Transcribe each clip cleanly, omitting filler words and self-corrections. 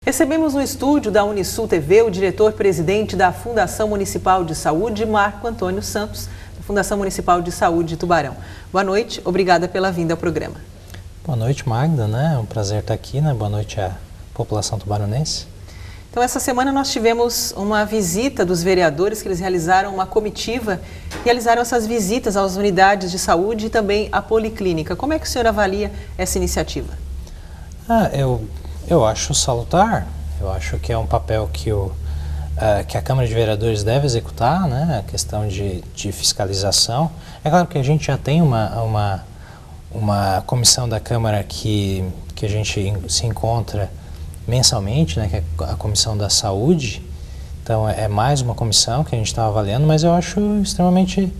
Recebemos no estúdio da Unisul TV o diretor-presidente da Fundação Municipal de Saúde, Marco Antônio Santos, da Fundação Municipal de Saúde de Tubarão. Boa noite, obrigada pela vinda ao programa. Boa noite, Magda, É um prazer estar aqui, Boa noite à população tubaronense. Então, essa semana nós tivemos uma visita dos vereadores, que eles realizaram uma comitiva, realizaram essas visitas às unidades de saúde e também à policlínica. Como é que o senhor avalia essa iniciativa? Eu acho salutar, eu acho que é um papel que a Câmara de Vereadores deve executar, a questão de fiscalização. É claro que a gente já tem uma comissão da Câmara que a gente se encontra mensalmente, que é a Comissão da Saúde. Então é mais uma comissão que a gente está avaliando, mas eu acho extremamente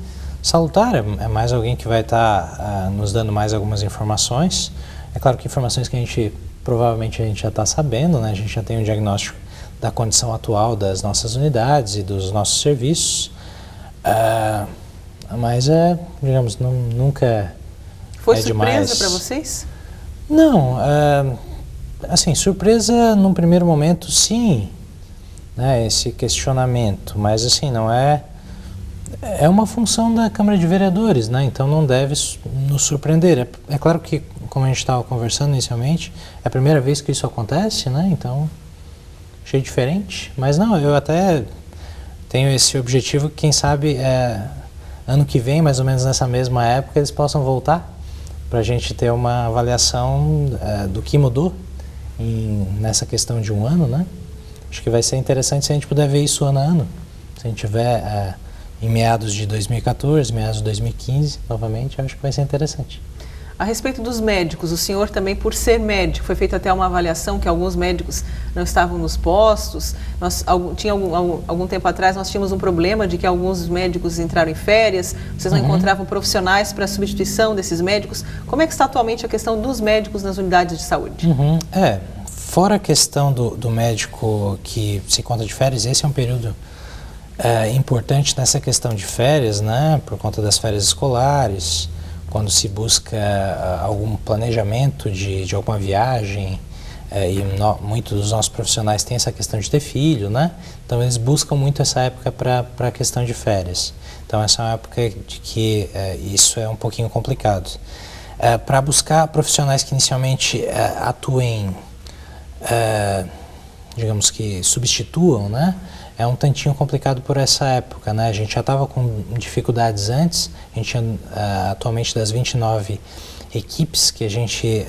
salutar. É mais alguém que vai estar nos dando mais algumas informações. É claro que informações que provavelmente a gente já está sabendo, A gente já tem um diagnóstico da condição atual das nossas unidades e dos nossos serviços. Mas digamos, nunca Foi é demais. Surpresa para vocês? Não, assim, surpresa num primeiro momento, sim, esse questionamento, mas assim, não é uma função da Câmara de Vereadores, então não deve nos surpreender. É claro que, como a gente estava conversando inicialmente, é a primeira vez que isso acontece, então achei diferente, mas não, eu até tenho esse objetivo que, quem sabe, ano que vem, mais ou menos nessa mesma época, eles possam voltar para a gente ter uma avaliação do que mudou nessa questão de um ano, Acho que vai ser interessante se a gente puder ver isso ano a ano. Se a gente tiver em meados de 2014, meados de 2015, novamente, acho que vai ser interessante. A respeito dos médicos, o senhor também, por ser médico, foi feita até uma avaliação que alguns médicos não estavam nos postos. Algum tempo atrás nós tínhamos um problema de que alguns médicos entraram em férias, vocês não encontravam profissionais para a substituição desses médicos. Como é que está atualmente a questão dos médicos nas unidades de saúde? Fora a questão do médico que se encontra de férias, esse é um período importante nessa questão de férias, por conta das férias escolares, quando se busca algum planejamento de alguma viagem, e muitos dos nossos profissionais têm essa questão de ter filho, Então eles buscam muito essa época para a questão de férias. Então essa é uma época de que isso é um pouquinho complicado. Para buscar profissionais que inicialmente atuem, digamos que substituam, é um tantinho complicado por essa época, A gente já estava com dificuldades antes. A gente tinha atualmente, das 29 equipes que a gente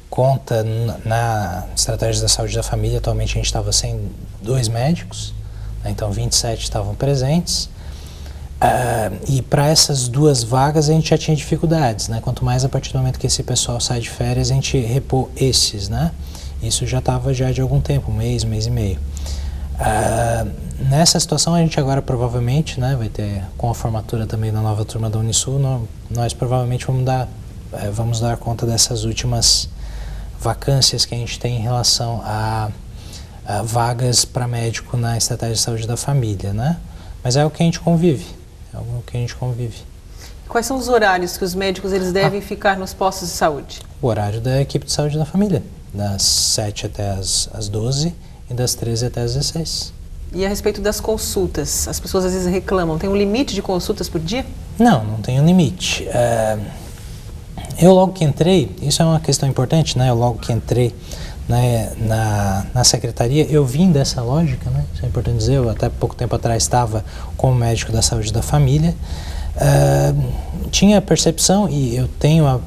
conta na Estratégia da Saúde da Família, atualmente a gente estava sem 2 médicos, então 27 estavam presentes. E para essas 2 vagas a gente já tinha dificuldades, Quanto mais a partir do momento que esse pessoal sai de férias, a gente repor esses, Isso já estava de algum tempo, um mês e meio. Nessa situação a gente agora provavelmente, vai ter, com a formatura também da nova turma da Unisul, nós provavelmente vamos dar conta dessas últimas vacâncias que a gente tem em relação a vagas para médico na Estratégia de Saúde da Família, Mas é o que a gente convive, Quais são os horários que os médicos eles devem ficar nos postos de saúde? O horário da equipe de saúde da família, das 7 até as 12 e das 13 até as 16. E a respeito das consultas, as pessoas às vezes reclamam, tem um limite de consultas por dia? Não tem um limite. Eu logo que entrei, isso é uma questão importante, Eu logo que entrei na secretaria, eu vim dessa lógica, Isso é importante dizer, eu até pouco tempo atrás estava como médico da saúde da família. Tinha a percepção, e eu tenho a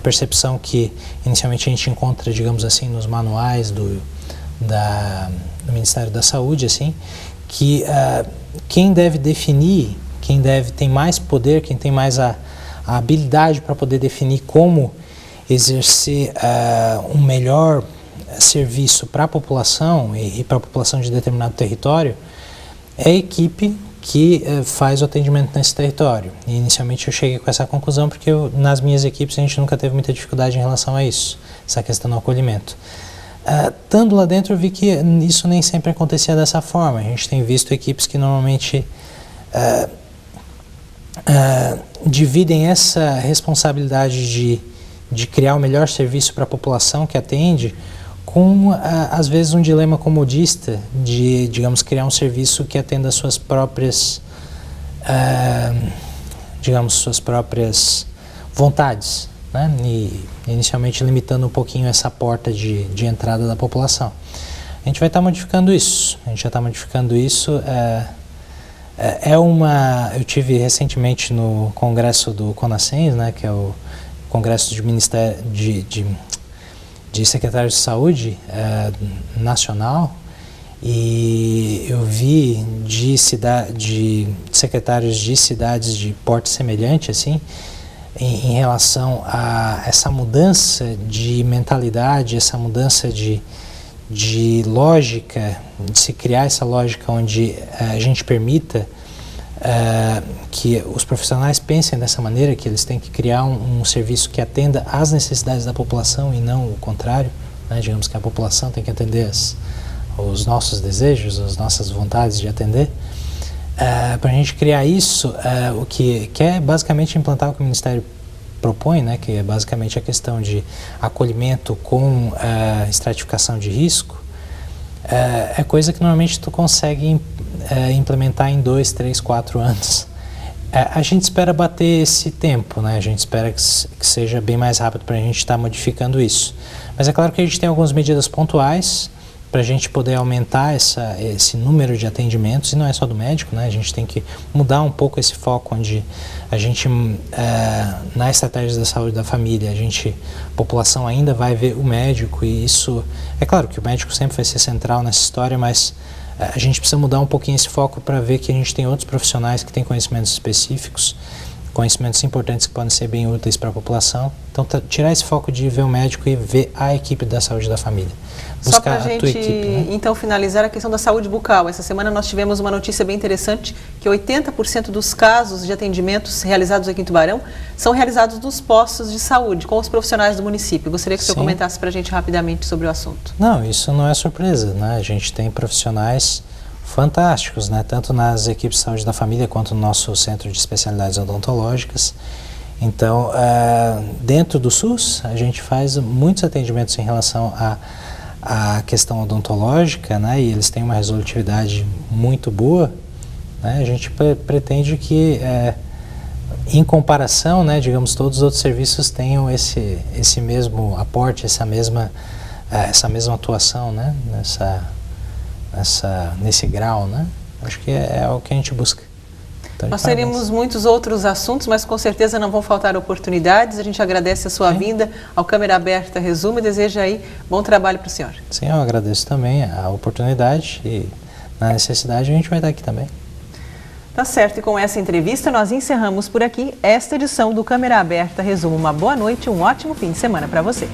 percepção que inicialmente a gente encontra, digamos assim, nos manuais do Ministério da Saúde, que quem deve definir, tem mais poder, quem tem mais a habilidade para poder definir como exercer um melhor serviço para a população e para a população de determinado território, é a equipe que faz o atendimento nesse território. E inicialmente eu cheguei com essa conclusão porque nas minhas equipes a gente nunca teve muita dificuldade em relação a isso, essa questão do acolhimento. Estando lá dentro eu vi que isso nem sempre acontecia dessa forma. A gente tem visto equipes que normalmente dividem essa responsabilidade de criar o melhor serviço para a população que atende com, às vezes, um dilema comodista de, digamos, criar um serviço que atenda às suas próprias, digamos, suas próprias vontades, né? E inicialmente limitando um pouquinho essa porta de entrada da população. A gente vai estar modificando isso, eu tive recentemente no congresso do CONASENS, né, que é o congresso de secretários de saúde nacional, e eu vi de secretários de cidades de porte semelhante, assim, em relação a essa mudança de mentalidade, essa mudança de lógica, de se criar essa lógica onde a gente permita que os profissionais pensem dessa maneira, que eles têm que criar um serviço que atenda às necessidades da população e não o contrário, né? Digamos que a população tem que atender os nossos desejos, as nossas vontades de atender. Para a gente criar isso, o que é basicamente implantar o que o Ministério propõe, né? Que é basicamente a questão de acolhimento com estratificação de risco, é coisa que normalmente tu consegue implementar em 2, 3, 4 anos. A gente espera bater esse tempo, né? A gente espera que seja bem mais rápido para a gente estar modificando isso. Mas é claro que a gente tem algumas medidas pontuais para a gente poder aumentar esse número de atendimentos, e não é só do médico, né? A gente tem que mudar um pouco esse foco, onde a gente, na estratégia da saúde da família, a população ainda vai ver o médico, e isso, é claro que o médico sempre vai ser central nessa história, mas a gente precisa mudar um pouquinho esse foco para ver que a gente tem outros profissionais que têm conhecimentos específicos, conhecimentos importantes que podem ser bem úteis para a população. Então, tirar esse foco de ver o médico e ver a equipe da saúde da família. Só para a gente, né? Então, finalizar a questão da saúde bucal. Essa semana nós tivemos uma notícia bem interessante, que 80% dos casos de atendimentos realizados aqui em Tubarão são realizados nos postos de saúde, com os profissionais do município. Gostaria que o senhor comentasse para a gente rapidamente sobre o assunto. Não, isso não é surpresa, né? A gente tem profissionais fantásticos, né? Tanto nas equipes de saúde da família quanto no nosso centro de especialidades odontológicas. Então, dentro do SUS, a gente faz muitos atendimentos em relação à questão odontológica, né? E eles têm uma resolutividade muito boa, né? A gente pretende que, em comparação, né, digamos, todos os outros serviços tenham esse mesmo aporte, essa mesma atuação, né? Nesse grau, né? Acho que é o que a gente busca. Então, nós teríamos muitos outros assuntos, mas com certeza não vão faltar oportunidades. A gente agradece a sua vinda ao Câmera Aberta Resumo e deseja aí bom trabalho para o senhor. Sim, eu agradeço também a oportunidade, e na necessidade a gente vai estar aqui também. Tá certo, e com essa entrevista nós encerramos por aqui esta edição do Câmera Aberta Resumo. Uma boa noite e um ótimo fim de semana para você.